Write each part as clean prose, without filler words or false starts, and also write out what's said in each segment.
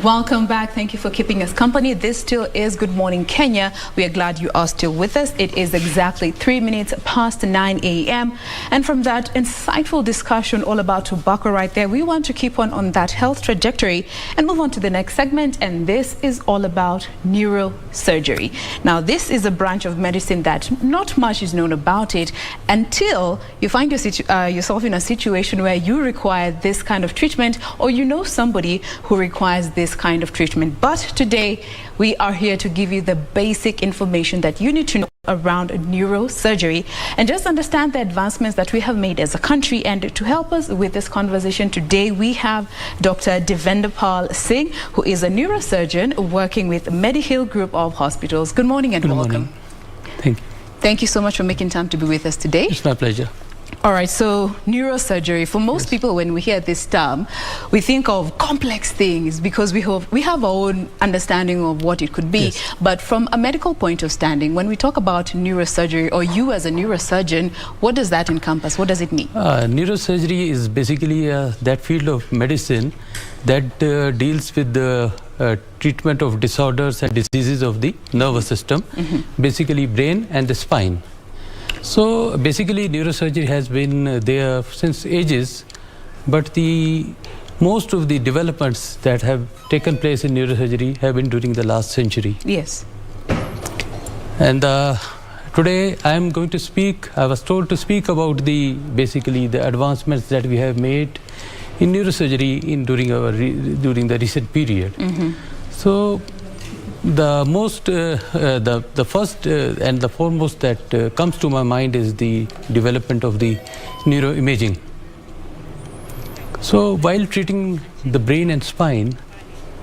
Welcome back. Thank you for keeping us company. This still is Good Morning Kenya. We are glad you are still with us. It is exactly 3 minutes past 9 a.m. And from that insightful discussion all about tobacco right there, we want to keep on that health trajectory and move on to the next segment. And this is all about neurosurgery. Now, this is a branch of medicine that not much is known about it until you find yourself in a situation where you require this kind of treatment, or you know somebody who requires this kind of treatment. But today we are here to give you the basic information that you need to know around neurosurgery and just understand the advancements that we have made as a country. And to help us with this conversation today, we have Dr. Devender Singh, who is a neurosurgeon working with Mediheal Group of Hospitals. Good morning and welcome. Thank you. Thank you so much for making time to be with us today. It's my pleasure. All right, so neurosurgery, for most people, when we hear this term, we think of complex things because we have our own understanding of what it could be. Yes. But from a medical point of standing, when we talk about neurosurgery, or you as a neurosurgeon, what does that encompass? What does it mean? Neurosurgery is basically that field of medicine that deals with the treatment of disorders and diseases of the nervous system, basically brain and the spine. So basically neurosurgery has been there since ages, but most of the developments that have taken place in neurosurgery have been during the last century. Yes. And today I am going to speak, I was told to speak about basically the advancements that we have made in neurosurgery during the recent period. So the first and the foremost that comes to my mind is the development of the neuroimaging. So while treating the brain and spine,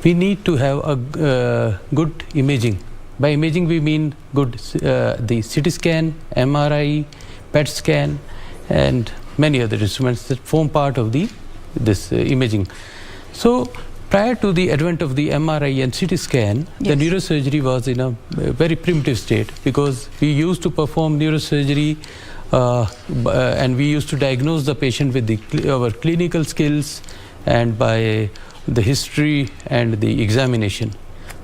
we need to have a good imaging. By imaging we mean the CT scan, MRI, PET scan, and many other instruments that form part of this imaging. So prior to the advent of the MRI and CT scan, the neurosurgery was in a very primitive state, because we used to perform neurosurgery and we used to diagnose the patient with our clinical skills and by the history and the examination.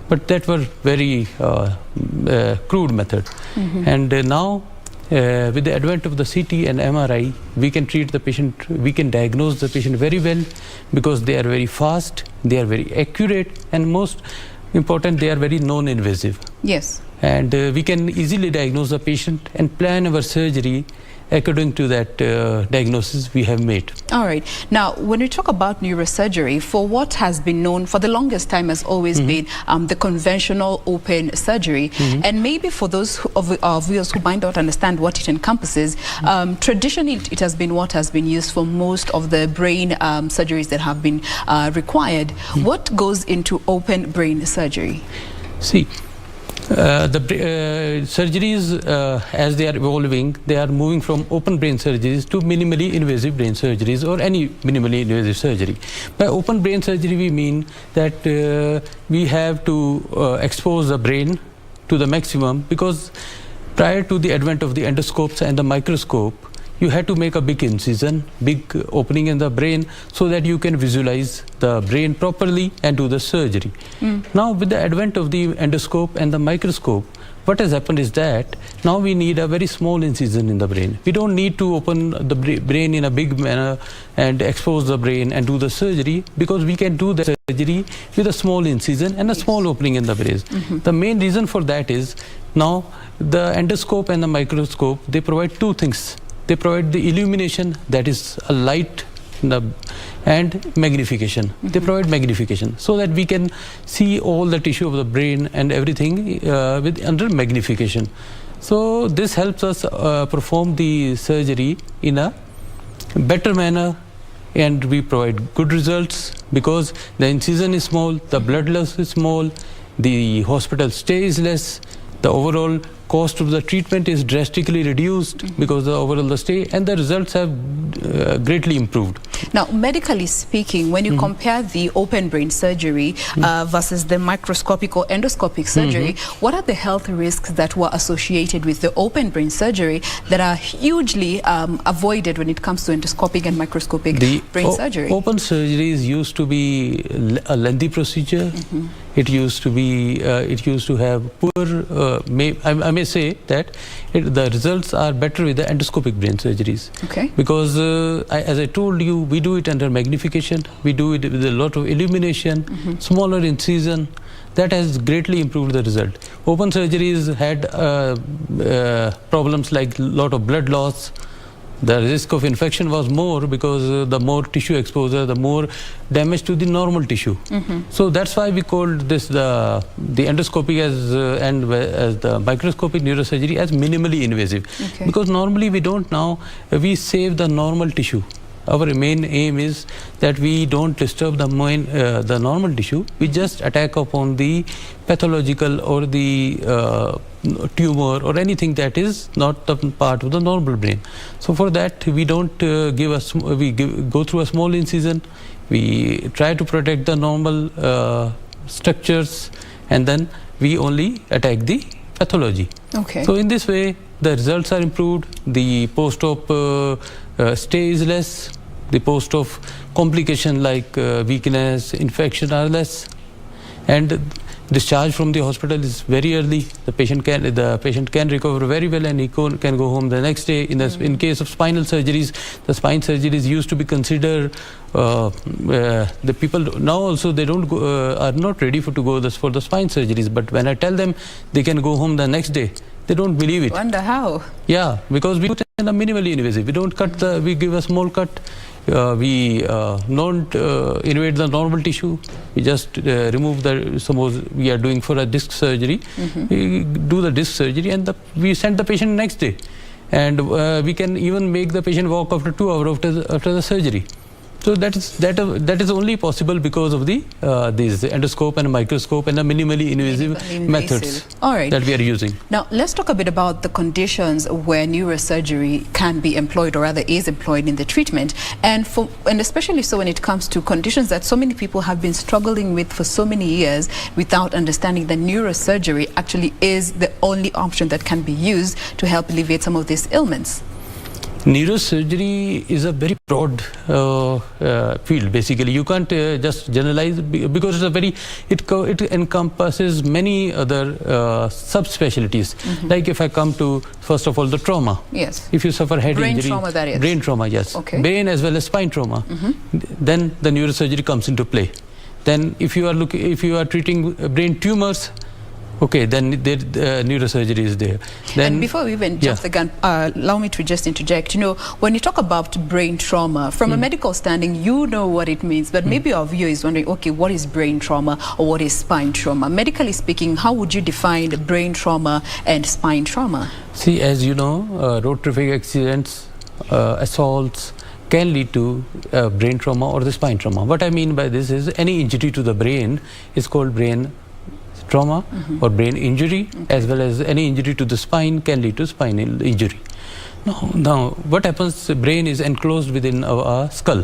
But that were very crude method. And now with the advent of the CT and MRI, we can treat the patient, we can diagnose the patient very well, because they are very fast, they are very accurate, and most important, they are very non-invasive. Yes. And we can easily diagnose the patient and plan our surgery according to that diagnosis we have made. All right. Now, when we talk about neurosurgery, for what has been known for the longest time has always been the conventional open surgery. And maybe for those of us who might not understand what it encompasses, traditionally it has been what has been used for most of the brain surgeries that have been required. What goes into open brain surgery? See, the surgeries, as they are evolving, they are moving from open brain surgeries to minimally invasive brain surgeries, or any minimally invasive surgery. By open brain surgery, we mean that we have to expose the brain to the maximum, because prior to the advent of the endoscopes and the microscope, you had to make a big incision, big opening in the brain, so that you can visualize the brain properly and do the surgery. Now, with the advent of the endoscope and the microscope, what has happened is that now we need a very small incision in the brain. We don't need to open the brain in a big manner and expose the brain and do the surgery, because we can do the surgery with a small incision and a small opening in the brain. The main reason for that is, now the endoscope and the microscope, they provide two things. They provide the illumination, that is a light, and magnification. They provide magnification, so that we can see all the tissue of the brain and everything under magnification. So this helps us perform the surgery in a better manner, and we provide good results, because the incision is small, the blood loss is small, the hospital stay is less, the overall cost of the treatment is drastically reduced because of overall the stay, and the results have greatly improved. Now, medically speaking, when you compare the open brain surgery versus the microscopic or endoscopic surgery, what are the health risks that were associated with the open brain surgery that are hugely avoided when it comes to endoscopic and microscopic brain surgery? Open surgeries used to be a lengthy procedure. It used to be, it used to have poor, I may say that the results are better with the endoscopic brain surgeries. Okay. Because as I told you, we do it under magnification, we do it with a lot of illumination, smaller incision. That has greatly improved the result. Open surgeries had problems like lot of blood loss. The risk of infection was more because the more tissue exposure, the more damage to the normal tissue. So that's why we called this the endoscopy as the microscopic neurosurgery as minimally invasive. Okay. Because normally we don't now, we save the normal tissue. Our main aim is that we don't disturb the normal tissue. We just attack upon the pathological or the tumor or anything that is not the part of the normal brain. So for that we don't go through a small incision. We try to protect the normal structures, and then we only attack the pathology. Okay. So in this way the results are improved. The post-op stay is less. The post-op complication like weakness, infection are less, and discharge from the hospital is very early. The patient can recover very well, and he can go home the next day. In case of spinal surgeries, the spine surgeries used to be considered. The people now also they don't go, are not ready to go for the spine surgeries. But when I tell them they can go home the next day, they don't believe it. Wonder how? Yeah, because we put in a minimally invasive. We don't cut we give a small cut. We don't invade the normal tissue. We just remove suppose we are doing for a disc surgery, we do the disc surgery, and we send the patient next day. And we can even make the patient walk after 2 hours after the surgery. So that is only possible because of the these endoscope and microscope and the minimally invasive methods that we are using. Now let's talk a bit about the conditions where neurosurgery can be employed, or rather is employed in the treatment, and especially so when it comes to conditions that so many people have been struggling with for so many years without understanding that neurosurgery actually is the only option that can be used to help alleviate some of these ailments. Neurosurgery is a very broad field. Basically, you can't just generalize because it encompasses many other subspecialties. Like if I come to first of all the trauma. Yes. If you suffer head injury, brain trauma, that is. Brain trauma, yes. Okay. Brain as well as spine trauma. Then the neurosurgery comes into play. Then if you are treating brain tumors, okay, then neurosurgery is there. Then, and before we even jump the gun, allow me to just interject. You know, when you talk about brain trauma, from a medical standing, you know what it means, but maybe our viewer is wondering, okay, what is brain trauma or what is spine trauma? Medically speaking, how would you define brain trauma and spine trauma? See, as you know, road traffic accidents, assaults can lead to brain trauma or the spine trauma. What I mean by this is any injury to the brain is called brain trauma or brain injury, as well as any injury to the spine can lead to spinal injury. Now what happens, the brain is enclosed within our skull.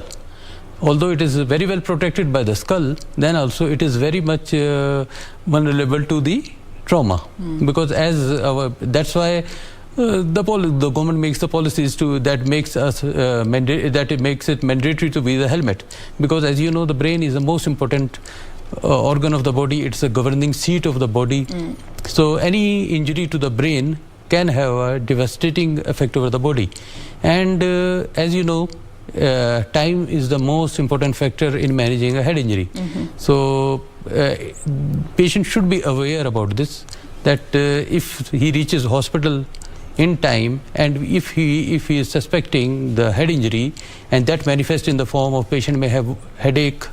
Although it is very well protected by the skull, then also it is very much vulnerable to the trauma, because that's why the government makes the policies that makes it mandatory to wear the helmet, because as you know, the brain is the most important organ of the body. It's a governing seat of the body. So any injury to the brain can have a devastating effect over the body. And as you know, time is the most important factor in managing a head injury. So patient should be aware about this, that if he reaches hospital in time, and if he is suspecting the head injury, and that manifests in the form of patient may have headache,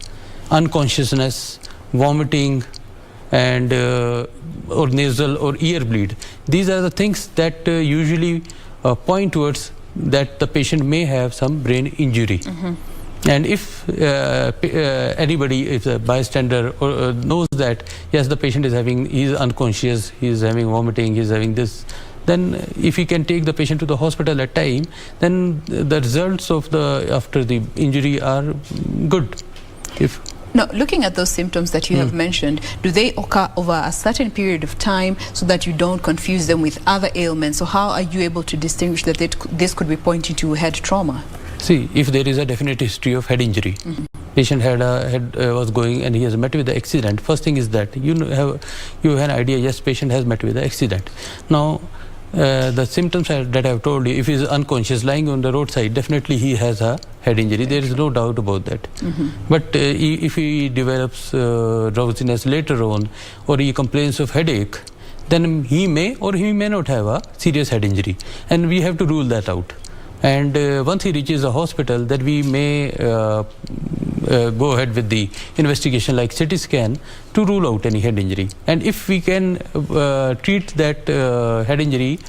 unconsciousness, vomiting, and or nasal or ear bleed. These are the things that usually point towards that the patient may have some brain injury. And if anybody, if a bystander knows that yes, the patient is he's unconscious, he's having vomiting, he's having this, then if he can take the patient to the hospital at time, then the results of after the injury are good. Now, looking at those symptoms that you have mentioned, do they occur over a certain period of time so that you don't confuse them with other ailments? So how are you able to distinguish that this could be pointing to head trauma? See, if there is a definite history of head injury, patient was going and he has met with the accident, first thing is that you have an idea, yes, patient has met with the accident. Now, the symptoms that I have told you, if he is unconscious, lying on the roadside, definitely he has a head injury. There is no doubt about that. But if he develops drowsiness later on, or he complains of headache, then he may or he may not have a serious head injury. And we have to rule that out. And once he reaches the hospital, then we may go ahead with the investigation like CT scan to rule out any head injury. And if we can treat that head injury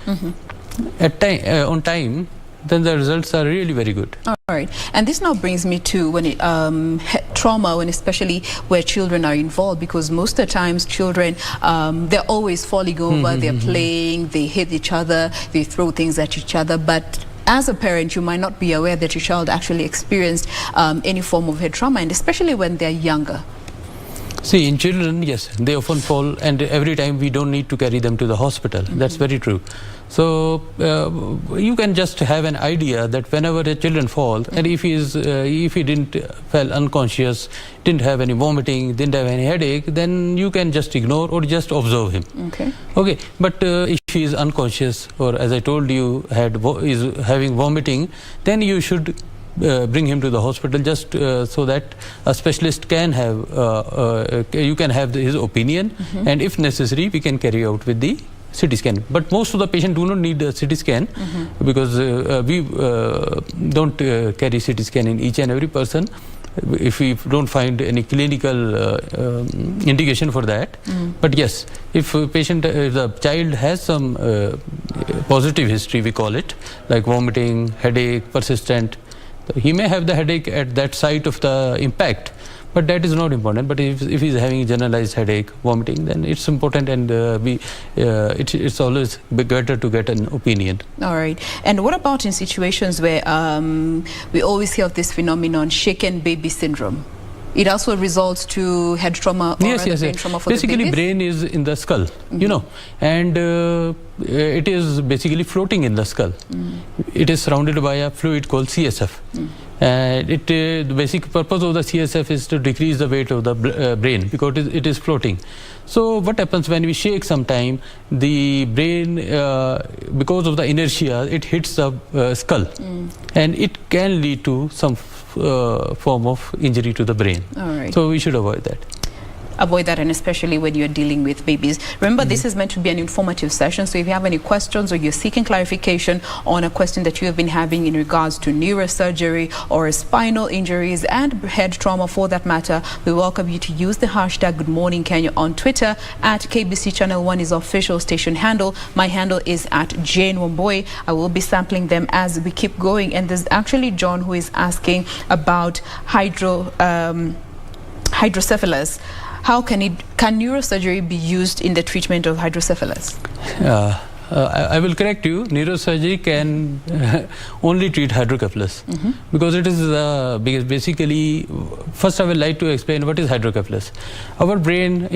on time, then the results are really very good. All right. And this now brings me to trauma, especially where children are involved, because most of the times children, they're always falling over, they're playing, they hit each other, they throw things at each other. But as a parent, you might not be aware that your child actually experienced any form of head trauma, and especially when they're younger. See, in children, yes, they often fall, and every time we don't need to carry them to the hospital. That's very true. So you can just have an idea that whenever the children fall, and if he didn't fell unconscious, didn't have any vomiting, didn't have any headache, then you can just ignore or just observe him. Okay. But if he is unconscious, or as I told you, is having vomiting, then you should bring him to the hospital, just so that a specialist can have you can have his opinion, and if necessary we can carry out with the CT scan. But most of the patients do not need a CT scan because we don't carry CT scan in each and every person if we don't find any clinical indication for that. But yes, if a patient, if the child has some positive history, we call it, like vomiting, headache, persistent, he may have the headache at that site of the impact, but that is not important. But if he is having generalized headache, vomiting, then it's important, and it's always better to get an opinion. All right. And what about in situations where we always hear of this phenomenon, shaken baby syndrome? It also results to head trauma or brain trauma for basically the babies? Brain is in the skull, you know, and it is basically floating in the skull. It is surrounded by a fluid called CSF. The basic purpose of the CSF is to decrease the weight of the brain, because it is floating. So what happens when we shake sometime, the brain, because of the inertia, it hits the skull, and it can lead to some form of injury to the brain. All right. So we should avoid that. Avoid that, and especially when you're dealing with babies. Remember, this is meant to be an informative session, so if you have any questions or you're seeking clarification on a question that you have been having in regards to neurosurgery or spinal injuries and head trauma for that matter, we welcome you to use the hashtag Good Morning Kenya on Twitter. At KBC Channel 1 is official station handle. My handle is at Jain Wambui. I will be sampling them as we keep going. And there's actually John who is asking about hydrocephalus. How can neurosurgery be used in the treatment of hydrocephalus? I will correct you. Neurosurgery can only treat hydrocephalus, because it is basically, first I would like to explain what is hydrocephalus. Our brain,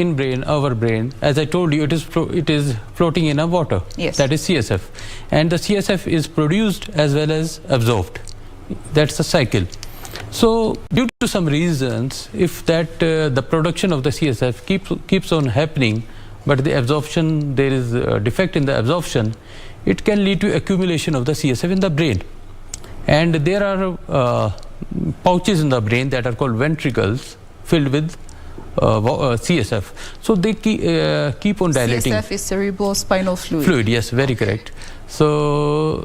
as I told you, it is floating in a water. Yes. That is CSF, and the CSF is produced as well as absorbed. That's the cycle. So due to some reasons, if that the production of the CSF keeps on happening, but the absorption, there is a defect in the absorption, it can lead to accumulation of the CSF in the brain. And there are pouches in the brain that are called ventricles filled with CSF. So they keep on dilating. CSF is cerebral spinal fluid. Fluid, yes, very correct. So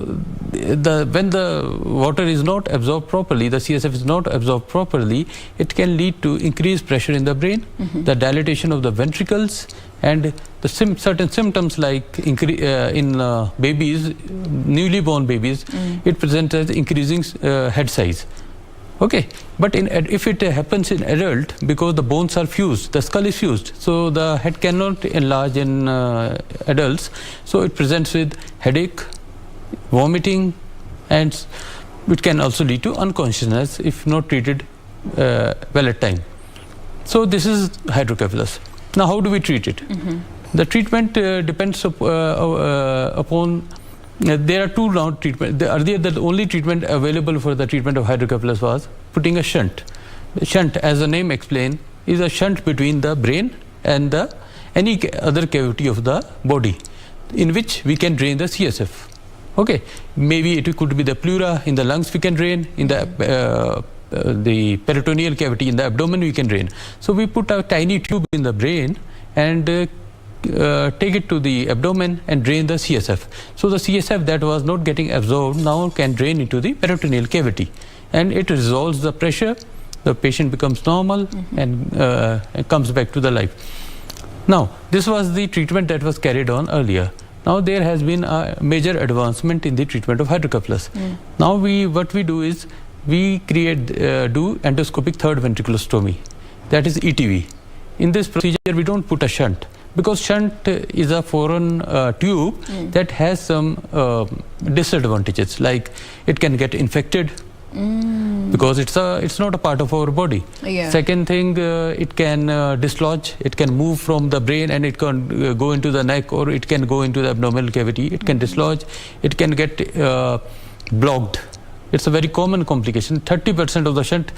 when the water is not absorbed properly, the CSF is not absorbed properly, it can lead to increased pressure in the brain, the dilatation of the ventricles, and the certain symptoms like in babies, newly born babies, it presents as increasing head size. Okay, but if it happens in adult, because the bones are fused, the skull is fused, so the head cannot enlarge in adults, so it presents with headache, vomiting, and it can also lead to unconsciousness if not treated well at time. So this is hydrocephalus. Now how do we treat it? The treatment depends upon there are two round treatment. Earlier, the only treatment available for the treatment of hydrocephalus was putting a shunt. The shunt, as the name explains, is a shunt between the brain and any other cavity of the body, in which we can drain the CSF. Okay, maybe it could be the pleura in the lungs we can drain, in the peritoneal cavity in the abdomen we can drain. So we put a tiny tube in the brain and take it to the abdomen and drain the CSF. So the CSF that was not getting absorbed now can drain into the peritoneal cavity, and it resolves the pressure. The patient becomes normal and comes back to the life. Now this was the treatment that was carried on earlier. Now there has been a major advancement in the treatment of hydrocephalus. Now what we do is we do endoscopic third ventriculostomy, that is ETV. In this procedure we don't put a shunt, because shunt is a foreign tube that has some disadvantages, like it can get infected because it's not a part of our body. Second thing, it can dislodge, it can move from the brain and it can go into the neck, or it can go into the abdominal cavity. It can dislodge, it can get blocked. It's a very common complication. 30% of the shunt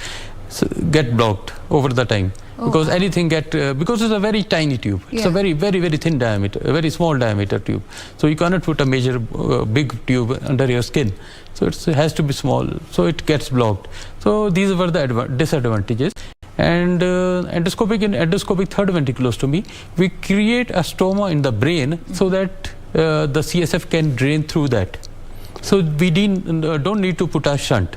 get blocked over the time. Because anything because it's a very tiny tube. It's a very, very, very thin diameter, a very small diameter tube. So you cannot put a major big tube under your skin. So it has to be small. So it gets blocked. So these were the disadvantages. And endoscopic third ventriculostomy, we create a stoma in the brain so that the CSF can drain through that. So we don't need to put a shunt.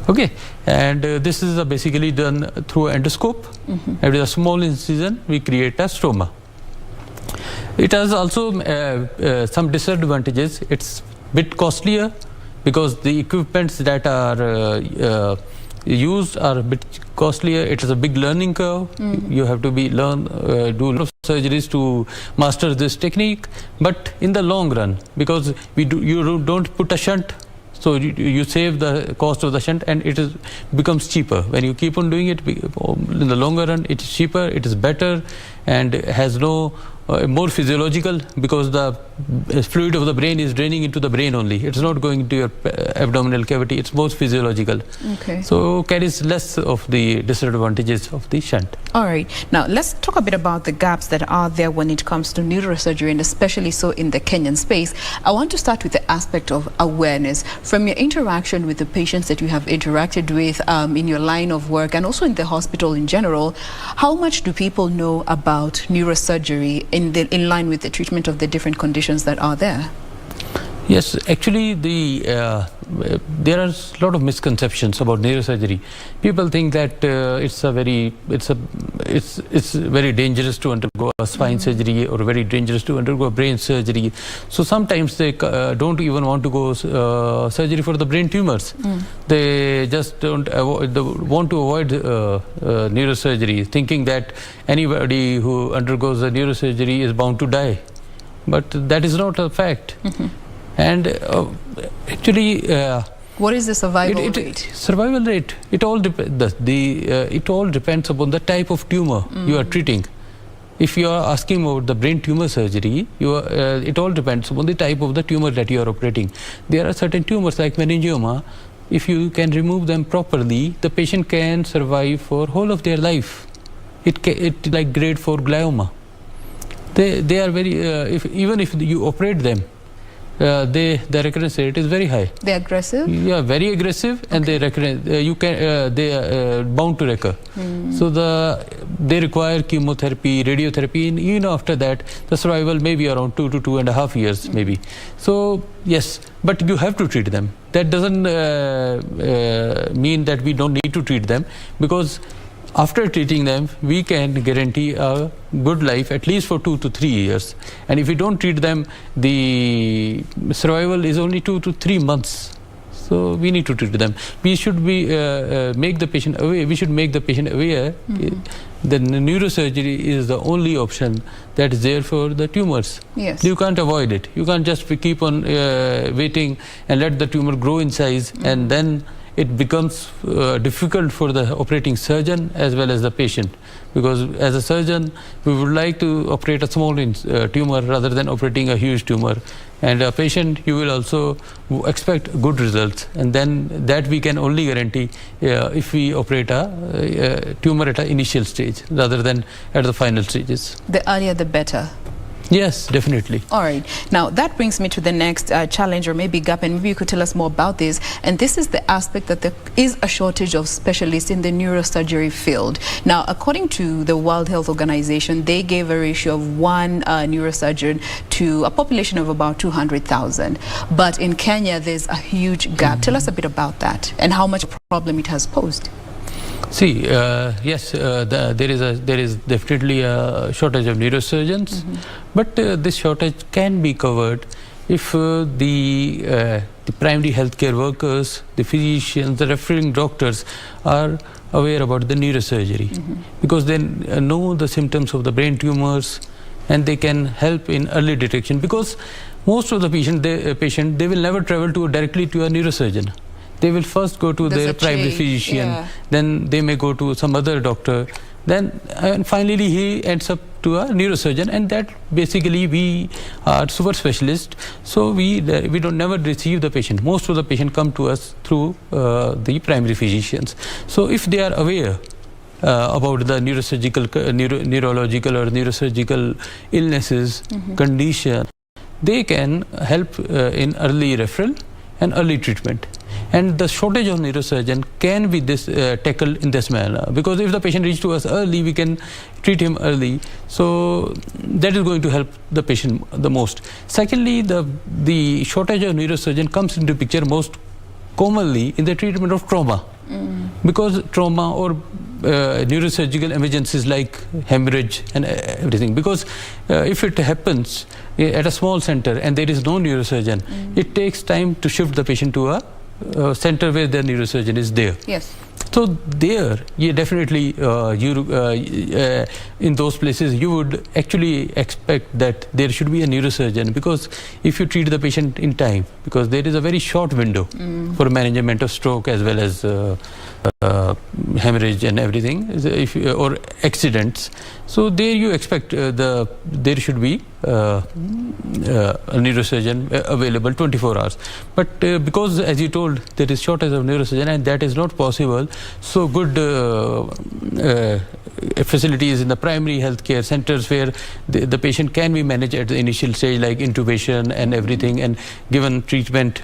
Okay, and this is basically done through endoscope. And with a small incision, we create a stoma. It has also some disadvantages. It's a bit costlier because the equipments that are used are a bit costlier. It is a big learning curve. You have to do a lot of surgeries to master this technique. But in the long run, because you don't put a shunt, so you save the cost of the shunt, and it becomes cheaper. When you keep on doing it, in the longer run, it is cheaper, it is better, and has more physiological, because the fluid of the brain is draining into the brain only. It's not going into your abdominal cavity. It's more physiological. Okay. So carries less of the disadvantages of the shunt. All right. Now let's talk a bit about the gaps that are there when it comes to neurosurgery, and especially so in the Kenyan space. I want to start with the aspect of awareness. From your interaction with the patients that you have interacted with in your line of work and also in the hospital in general, how much do people know about neurosurgery in line with the treatment of the different conditions that are there? Yes, actually there are a lot of misconceptions about neurosurgery. People think that it's very dangerous to undergo a spine surgery, or very dangerous to undergo a brain surgery. So sometimes they don't even want to go surgery for the brain tumors. They just want to avoid neurosurgery, thinking that anybody who undergoes a neurosurgery is bound to die. But that is not a fact. And actually, what is the survival rate? Survival rate, it all depends upon the type of tumor you are treating. If you are asking about the brain tumor surgery, it all depends upon the type of the tumor that you are operating. There are certain tumors like meningioma. If you can remove them properly, the patient can survive for whole of their life. It like grade 4 glioma. They are very even if you operate them, the recurrence rate is very high. They're aggressive? Yeah, very aggressive, and they are bound to recur. So they require chemotherapy, radiotherapy, and even after that, the survival may be around 2 to 2.5 years, maybe. So yes, but you have to treat them. That doesn't mean that we don't need to treat them, because after treating them, we can guarantee a good life at least for 2 to 3 years. And if we don't treat them, the survival is only 2 to 3 months. So we need to treat them. We should be make the patient aware. We should make the patient aware that neurosurgery is the only option that is there for the tumors. Yes. You can't avoid it. You can't just keep on waiting and let the tumor grow in size, and then it becomes difficult for the operating surgeon as well as the patient, because as a surgeon we would like to operate a small tumor rather than operating a huge tumor, and a patient you will also expect good results, and then that we can only guarantee if we operate a tumor at an initial stage rather than at the final stages. The earlier the better. Yes, definitely. All right. Now, that brings me to the next challenge, or maybe gap, and maybe you could tell us more about this. And this is the aspect that there is a shortage of specialists in the neurosurgery field. Now, according to the World Health Organization, they gave a ratio of one neurosurgeon to a population of about 200,000. But in Kenya, there's a huge gap. Tell us a bit about that and how much problem it has posed. See, yes, there is definitely a shortage of neurosurgeons, but this shortage can be covered if the primary healthcare workers, the physicians, the referring doctors are aware about the neurosurgery, because they know the symptoms of the brain tumors and they can help in early detection. Because most of the patient they will never travel directly to a neurosurgeon. They will first go to their primary physician, then they may go to some other doctor, then and finally he ends up to a neurosurgeon, and that basically we are super specialists, so we don't never receive the patient. Most of the patient come to us through the primary physicians. So if they are aware about the neurological or neurosurgical illnesses, condition, they can help in early referral and early treatment. And the shortage of neurosurgeon can be tackled in this manner, because if the patient reaches to us early, we can treat him early. So that is going to help the patient the most. Secondly, the shortage of neurosurgeon comes into picture most commonly in the treatment of trauma, because trauma or neurosurgical emergencies like hemorrhage and everything, because if it happens at a small center and there is no neurosurgeon, it takes time to shift the patient to a center where the neurosurgeon is there. Yes. So there, you definitely, in those places, you would actually expect that there should be a neurosurgeon, because if you treat the patient in time, because there is a very short window for management of stroke as well as hemorrhage and everything, or accidents. So there you expect there should be a neurosurgeon available 24 hours. But because, as you told, there is shortage of neurosurgeon and that is not possible, so good facilities in the primary healthcare centers where the patient can be managed at the initial stage, like intubation and everything, and given treatment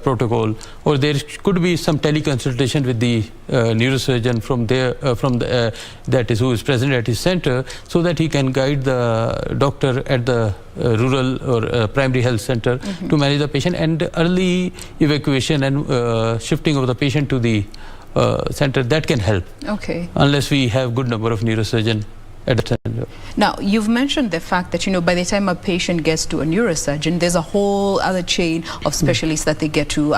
protocol, or there could be some teleconsultation with the neurosurgeon from there, that is who is present at his center, so that he can guide the doctor at the rural or primary health center to manage the patient, and early evacuation and shifting of the patient to the center, that can help. Okay. Unless we have good number of neurosurgeon at the center. Now, you've mentioned the fact that, by the time a patient gets to a neurosurgeon, there's a whole other chain of specialists that they get to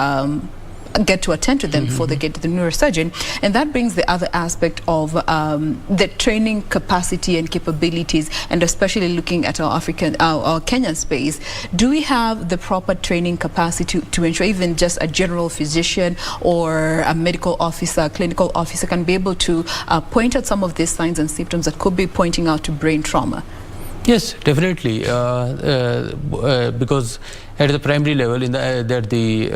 attend to them before they get to the neurosurgeon, and that brings the other aspect of the training capacity and capabilities, and especially looking at our Kenyan space. Do we have the proper training capacity to ensure even just a general physician or a medical officer, clinical officer can be able to point out some of these signs and symptoms that could be pointing out to brain trauma? Yes, definitely, because at the primary level, at the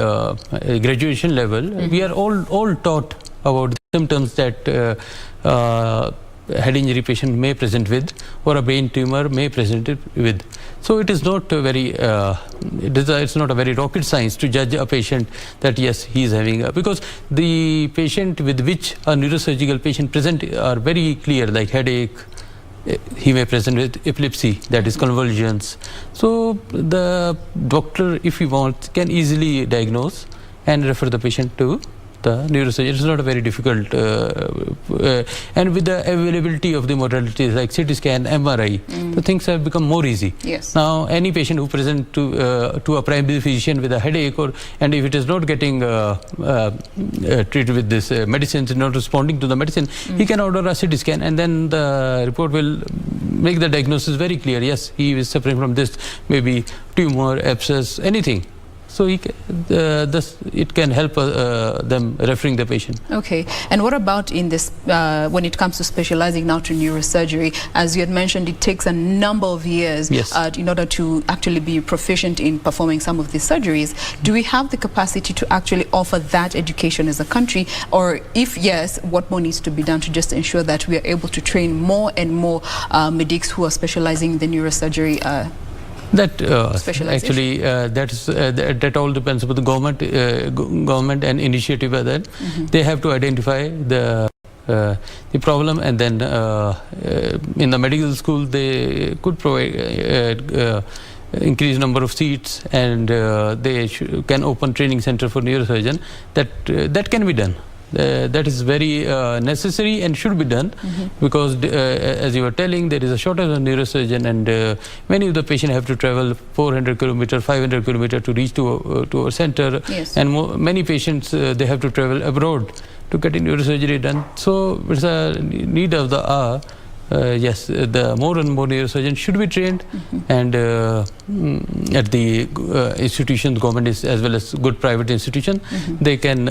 graduation level, we are all taught about the symptoms that head injury patient may present with, or a brain tumor may present with. So it is not it's not a very rocket science to judge a patient that yes, he is having because the patient with which a neurosurgical patient present are very clear, like headache. He may present with epilepsy, that is convulsions. So the doctor, if he wants, can easily diagnose and refer the patient to the neurosurgery. It's not a very difficult, and with the availability of the modalities like CT scan, MRI, the things have become more easy. Yes. Now, any patient who presents to a primary physician with a headache, and if it is not getting treated with this medicines, not responding to the medicine, he can order a CT scan, and then the report will make the diagnosis very clear. Yes, he is suffering from this, maybe tumor, abscess, anything. So it can help them referring the patient. Okay. And what about in this, when it comes to specializing now to neurosurgery? As you had mentioned, it takes a number of years in order to actually be proficient in performing some of these surgeries. Do we have the capacity to actually offer that education as a country? Or if yes, what more needs to be done to just ensure that we are able to train more and more medics who are specializing in the neurosurgery that actually that all depends upon the government and initiative of that. They have to identify the problem, and then in the medical school they could provide increased number of seats, and they can open training center for neurosurgeon. That can be done. That is very necessary and should be done, because as you were telling, there is a shortage of neurosurgeon, and many of the patients have to travel 400 kilometers, 500 kilometers to reach to our center. Yes. And many patients, they have to travel abroad to get neurosurgery done. So it's a need of the hour. Yes, the more and more neurosurgeons should be trained, and at the institutions, government is, as well as good private institutions, they can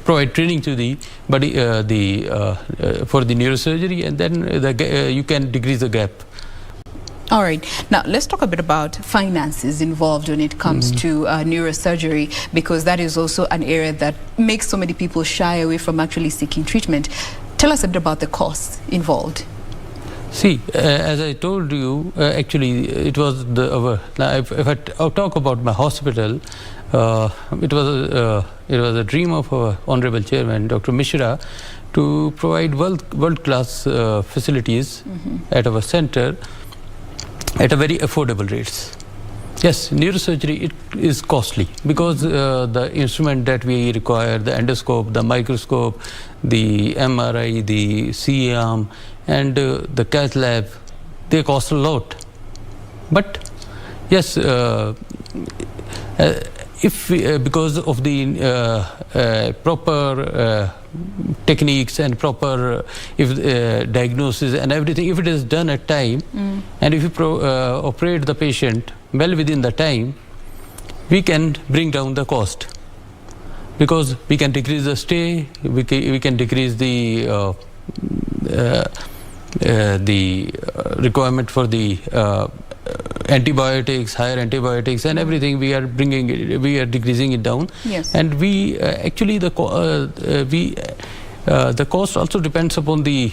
provide training to the body, for the neurosurgery, and then you can decrease the gap. All right. Now, let's talk a bit about finances involved when it comes to neurosurgery, because that is also an area that makes so many people shy away from actually seeking treatment. Tell us a bit about the costs involved. See, as I told you, actually, it was if I talk about my hospital, it was a dream of our honorable chairman, Dr. Mishra, to provide world-class facilities at our center at a very affordable rates. Yes, neurosurgery, it is costly, because the instrument that we require, the endoscope, the microscope, the MRI, the C-arm, and the cath lab, they cost a lot. But yes, because of the proper techniques and proper diagnosis and everything, if it is done at time, and if you operate the patient well within the time, we can bring down the cost, because we can decrease the stay, we can decrease the requirement for the antibiotics, higher antibiotics, and everything. We are decreasing it down. Yes. And we actually the cost also depends upon the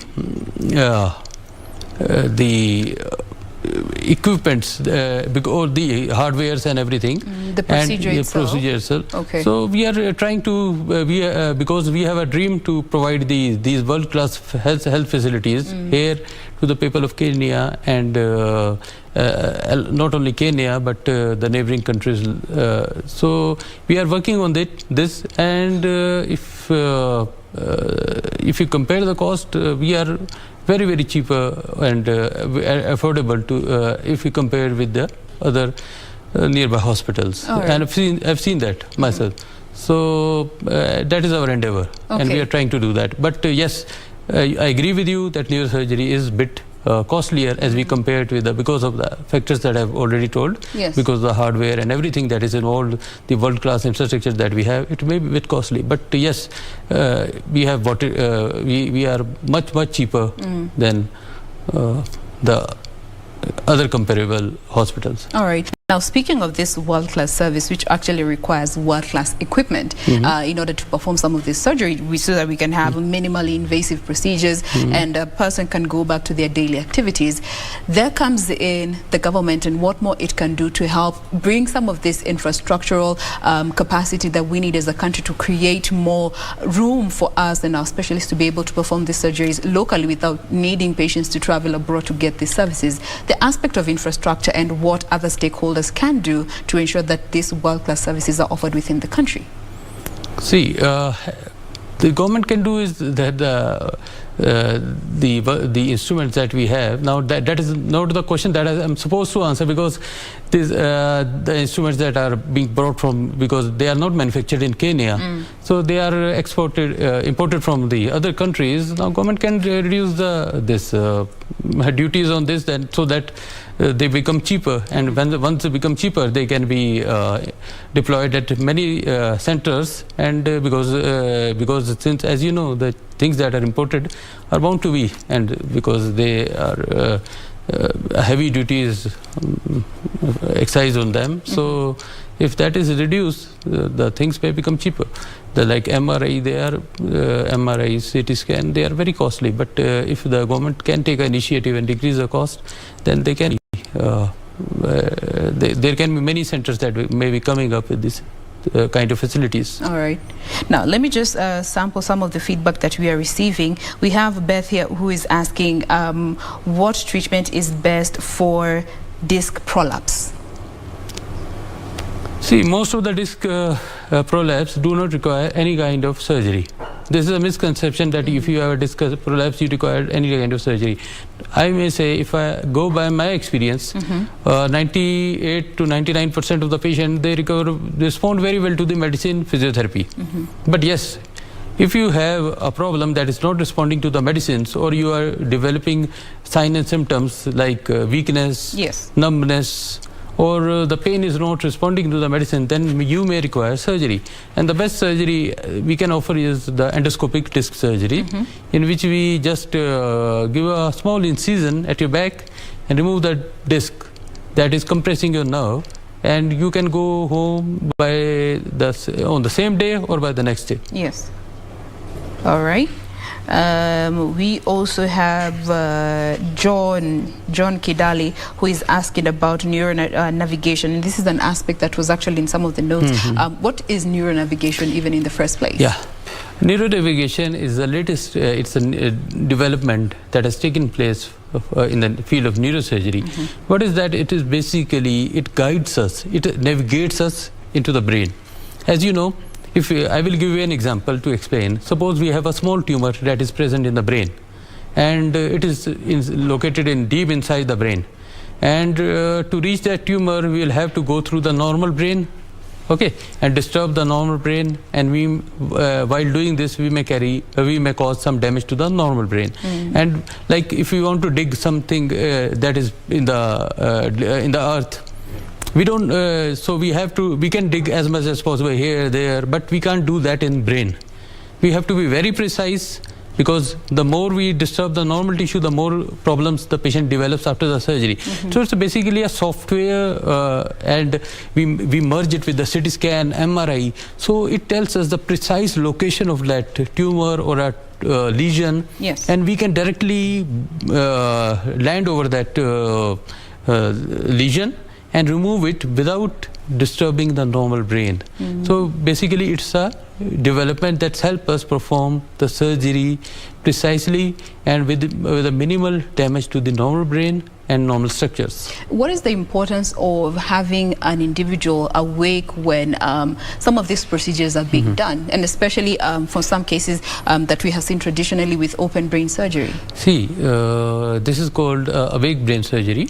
equipments, or the hardwares and everything, the procedure and itself. The procedure itself. Okay. So we are trying to because we have a dream to provide these world-class health facilities here to the people of Kenya, and not only Kenya but the neighboring countries. So we are working on this, and if you compare the cost, we are very, very cheaper and affordable to if you compare with the other nearby hospitals. Right. And I've seen that myself. So that is our endeavor, and we are trying to do that. But yes, I agree with you that neurosurgery is a bit costlier as we compare it with because of the factors that I've already told. Yes. Because the hardware and everything that is involved, the world-class infrastructure that we have, it may be a bit costly. But yes, we are much cheaper than the other comparable hospitals. All right. Now, speaking of this world-class service, which actually requires world-class equipment in order to perform some of this surgery, so that we can have minimally invasive procedures and a person can go back to their daily activities, there comes in the government and what more it can do to help bring some of this infrastructural capacity that we need as a country to create more room for us and our specialists to be able to perform these surgeries locally without needing patients to travel abroad to get these services. The aspect of infrastructure and what other stakeholders can do to ensure that these world-class services are offered within the country. See, the government can do is that the instruments that we have now, that is not the question that I'm supposed to answer, because these the instruments that are being brought from, because they are not manufactured in Kenya, so they are imported from the other countries. Now government can reduce this duties on this, then so that they become cheaper, and once they become cheaper, they can be deployed at many centers. And because since, as you know, the things that are imported are bound to be, and because they are heavy duties excise on them, so if that is reduced, the things may become cheaper. Like MRI, they are MRI, CT scan, they are very costly. But if the government can take an initiative and decrease the cost, then they can. There can be many centers that may be coming up with this kind of facilities. All right. Now, let me just sample some of the feedback that we are receiving. We have Beth here who is asking what treatment is best for disc prolapse? See, most of the disc prolapse do not require any kind of surgery. This is a misconception that if you have a disc prolapse, you require any kind of surgery. I may say, if I go by my experience, 98 to 99% of the patient, they respond very well to the medicine, physiotherapy. But yes, if you have a problem that is not responding to the medicines, or you are developing signs and symptoms like weakness, numbness, or the pain is not responding to the medicine, then you may require surgery. And the best surgery we can offer is the endoscopic disc surgery, in which we just give a small incision at your back and remove the disc that is compressing your nerve, and you can go home on the same day or by the next day. Yes. All right. We also have John Kidali, who is asking about Neuron Navigation. This is an aspect that was actually in some of the notes. What is Neuron Navigation even in the first place? Yeah. Neuron Navigation is the latest, it's a development that has taken place in the field of neurosurgery. What is that? It is basically, it guides us, it navigates us into the brain. As you know, I will give you an example to explain. Suppose we have a small tumor that is present in the brain, and it is located deep inside the brain. And to reach that tumor, we will have to go through the normal brain, and disturb the normal brain. And while doing this, we may cause some damage to the normal brain. And like if we want to dig something that is in the earth, we don't, so we can dig as much as possible here, there, but we can't do that in brain. We have to be very precise, because the more we disturb the normal tissue, the more problems the patient develops after the surgery. So it's basically a software, and we merge it with the CT scan, MRI. So it tells us the precise location of that tumor or a lesion, and we can directly land over that lesion and remove it without disturbing the normal brain. So basically it's a development that's helped us perform the surgery precisely and with a minimal damage to the normal brain and normal structures. What is the importance of having an individual awake when some of these procedures are being done, and especially for some cases that we have seen traditionally with open brain surgery? See, this is called awake brain surgery.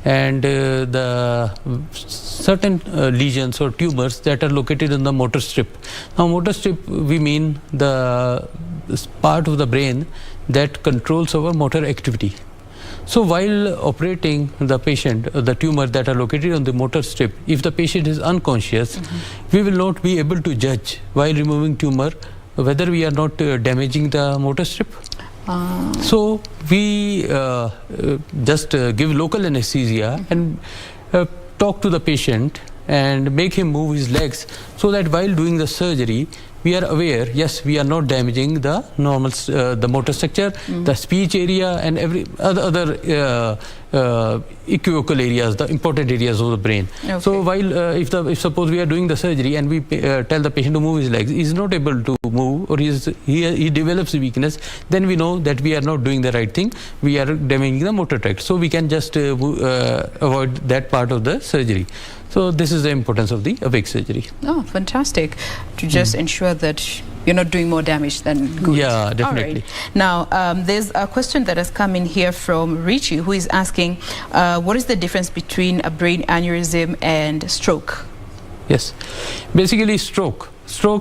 And the certain lesions or tumors that are located in the motor strip. Now, motor strip, we mean the part of the brain that controls our motor activity. So while operating the patient, the tumor that are located on the motor strip, if the patient is unconscious, we will not be able to judge while removing tumor whether we are not damaging the motor strip. So we just give local anesthesia and talk to the patient and make him move his legs, so that while doing the surgery, we are aware, yes, we are not damaging the normal, the motor structure, the speech area, and every other equivocal areas, the important areas of the brain. So while if suppose we are doing the surgery and we tell the patient to move his legs, he is not able to move, or he develops weakness, then we know that we are not doing the right thing. We are damaging the motor tract. So we can just avoid that part of the surgery. So this is the importance of the awake surgery. Oh, fantastic. To just ensure that you're not doing more damage than good. Yeah, definitely. All right. Now, there's a question that has come in here from Richie, who is asking, what is the difference between a brain aneurysm and stroke? Yes. Basically, stroke is a...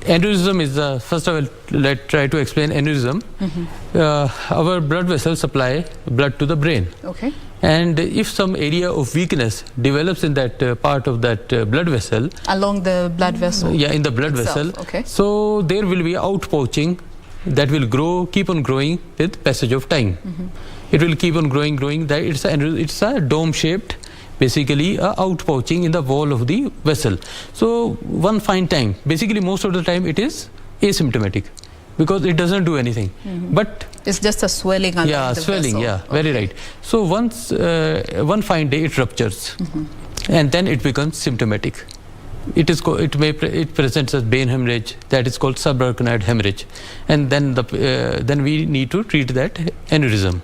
aneurysm is first of all, let's try to explain aneurysm. Our blood vessels supply blood to the brain. Okay. And if some area of weakness develops in that part of that blood vessel, along the blood vessel, yeah, in the blood vessel, okay, so there will be outpouching that will keep on growing with passage of time. It will keep on growing. It's a dome shaped, basically outpouching in the wall of the vessel. So one fine time, basically most of the time it is asymptomatic because it doesn't do anything. But it's just a swelling along the swelling, vessel. yeah, very right. So once one fine day it ruptures, and then it becomes symptomatic. It presents as brain hemorrhage, that is called subarachnoid hemorrhage, and then we need to treat that aneurysm.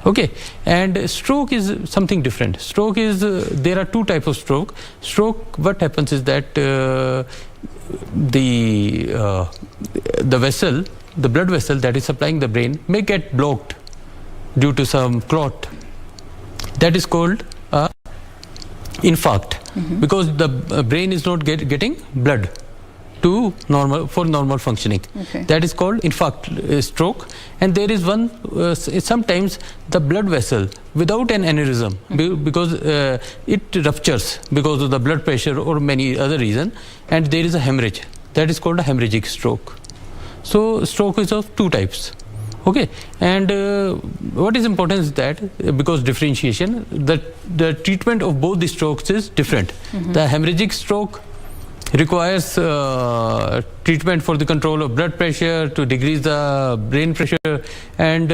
Okay. And stroke is something different. Stroke is there are two types of stroke. Stroke, what happens is that the vessel, the blood vessel that is supplying the brain may get blocked due to some clot. That is called infarct, because the brain is not getting blood to normal functioning. That is called infarct stroke. And there is one sometimes the blood vessel without an aneurysm, because it ruptures because of the blood pressure or many other reason, and there is a hemorrhage. That is called a hemorrhagic stroke. So stroke is of two types. Okay, and what is important is that because differentiation, the treatment of both the strokes is different. The hemorrhagic stroke requires treatment for the control of blood pressure, to decrease the brain pressure, and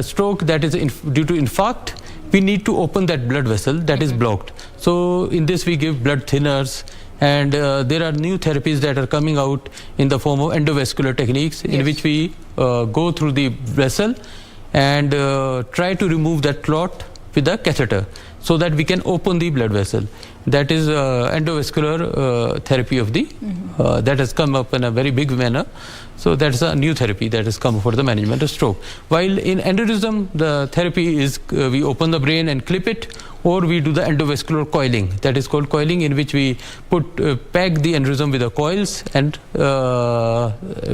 stroke that is due to infarct, we need to open that blood vessel that is blocked. So in this we give blood thinners, and there are new therapies that are coming out in the form of endovascular techniques, in which we go through the vessel and try to remove that clot with a catheter so that we can open the blood vessel. That is endovascular therapy of the that has come up in a very big manner. So that's a new therapy that has come for the management of stroke. While in aneurysm, the therapy is we open the brain and clip it, or we do the endovascular coiling. That is called coiling, in which we peg the aneurysm with the coils and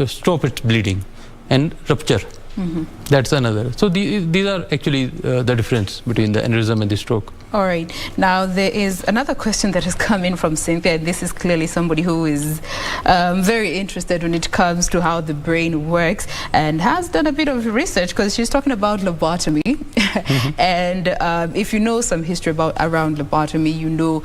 stop its bleeding and rupture. That's another. So these are actually the difference between the aneurysm and the stroke. All right. Now there is another question that has come in from Cynthia. This is clearly somebody who is very interested when it comes to how the brain works and has done a bit of research, because she's talking about lobotomy. And if you know some history around lobotomy, you know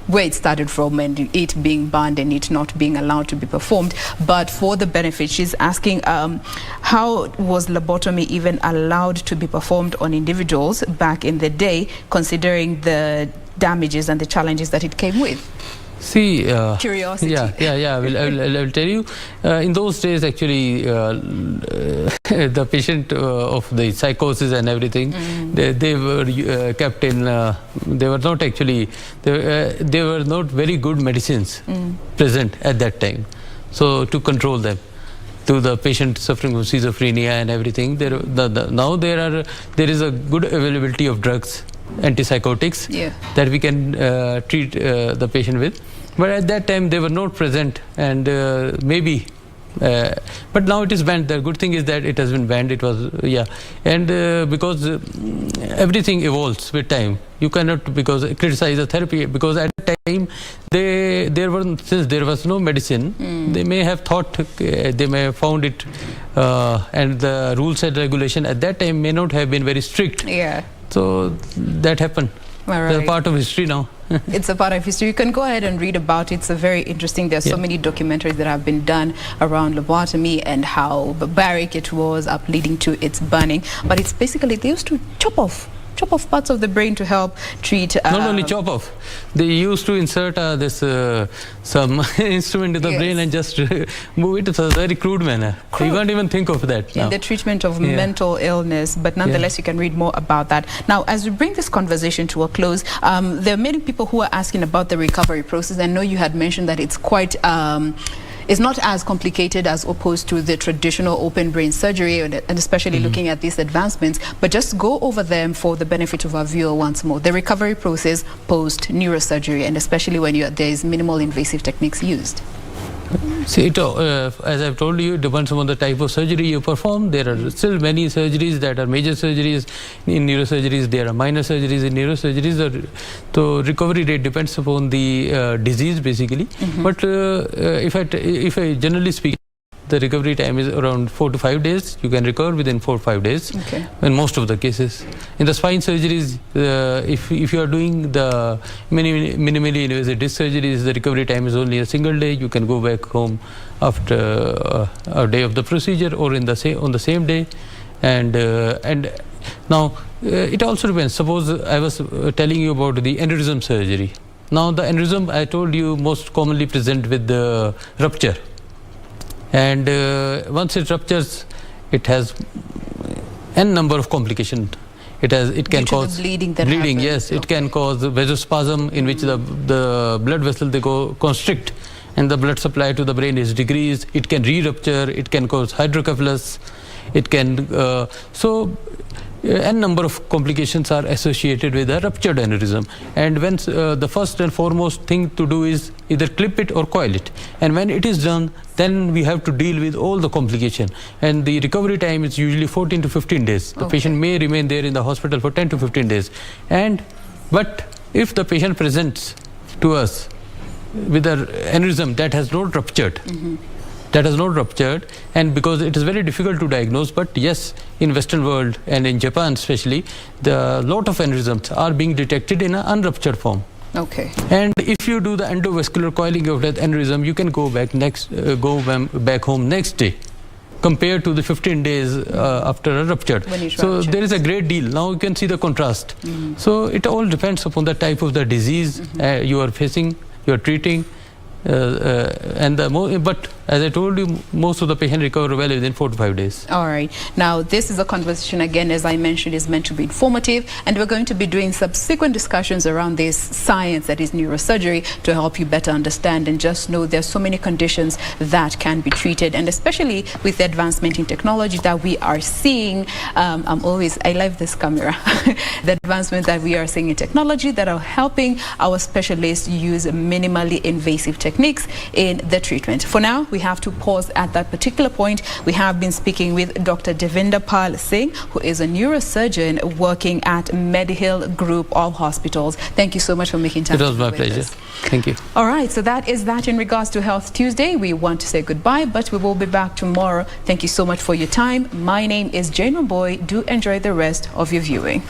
where it started from, and it being banned and it not being allowed to be performed. But for the benefit, she's asking how was lobotomy even allowed to be performed on individuals back in the day, considering the damages and the challenges that it came with? See, curiosity. I will tell you. In those days, actually, the patient of the psychosis and everything, they were kept in. They were not actually. They were not very good medicines present at that time. So to control them, to the patient suffering from schizophrenia and everything, now there is a good availability of drugs, antipsychotics, that we can treat the patient with. But at that time they were not present, and maybe but now it is banned. The good thing is that it has been banned. It was and because everything evolves with time, you cannot criticize the therapy, because at that time since there was no medicine, they may have thought, they may have found it, and the rules and regulation at that time may not have been very strict. So that happened. It's a part of history now. It's a part of history. You can go ahead and read about it. It's very interesting. There's so many documentaries that have been done around lobotomy and how barbaric it was, up leading to its burning. But it's basically, they used to chop off chop off parts of the brain to help treat. Not only chop off, they used to insert some instrument in the brain and just move it. It's a very crude manner. You can't even think of that now. In the treatment of mental illness, but nonetheless you can read more about that. Now, as we bring this conversation to a close, there are many people who are asking about the recovery process. I know you had mentioned that it's quite it's not as complicated as opposed to the traditional open brain surgery, and especially looking at these advancements, but just go over them for the benefit of our viewer once more. The recovery process post neurosurgery, and especially when there is minimal invasive techniques used. See, as I've told you, it depends on the type of surgery you perform. There are still many surgeries that are major surgeries in neurosurgeries. There are minor surgeries in neurosurgeries. So recovery rate depends upon the disease, basically. But if I generally speak, the recovery time is around 4 to 5 days. You can recover within 4 or 5 days in most of the cases. In the spine surgeries, if you are doing the minimally invasive disc surgeries, the recovery time is only a single day. You can go back home after a day of the procedure or on the same day. And now it also depends. Suppose I was telling you about the aneurysm surgery. Now the aneurysm, I told you, most commonly present with the rupture. And once it ruptures, it has n number of complications. It can cause bleeding. Yes, it can cause vasospasm, in which the blood vessels they go constrict, and the blood supply to the brain is decreased. It can re-rupture. It can cause hydrocephalus. It can n number of complications are associated with a ruptured aneurysm. And when the first and foremost thing to do is either clip it or coil it. And when it is done, then we have to deal with all the complication. And the recovery time is usually 14 to 15 days. The patient may remain there in the hospital for 10 to 15 days. But if the patient presents to us with an aneurysm that has not ruptured, and because it is very difficult to diagnose, but yes, in Western world and in Japan especially, the lot of aneurysms are being detected in an unruptured form. And if you do the endovascular coiling of that aneurysm, you can go back home next day, compared to the 15 days after a ruptured. So there is a great deal. Now you can see the contrast. So it all depends upon the type of the disease you are facing, you are treating. But as I told you, most of the patients recover well within 4 to 5 days. All right. Now, this is a conversation, again, as I mentioned, is meant to be informative, and we're going to be doing subsequent discussions around this science that is neurosurgery to help you better understand and just know there's so many conditions that can be treated, and especially with the advancement in technology that we are seeing. I love this camera. The advancement that we are seeing in technology that are helping our specialists use minimally invasive techniques in the treatment. For now, we have to pause at that particular point. We have been speaking with Dr. Devender Singh, who is a neurosurgeon working at Mediheal Group of Hospitals. Thank you so much for making time. It was my pleasure. Thank you. All right, so that is that in regards to Health Tuesday. We want to say goodbye, but we will be back tomorrow. Thank you so much for your time. My name is Jain Wambui. Do enjoy the rest of your viewing.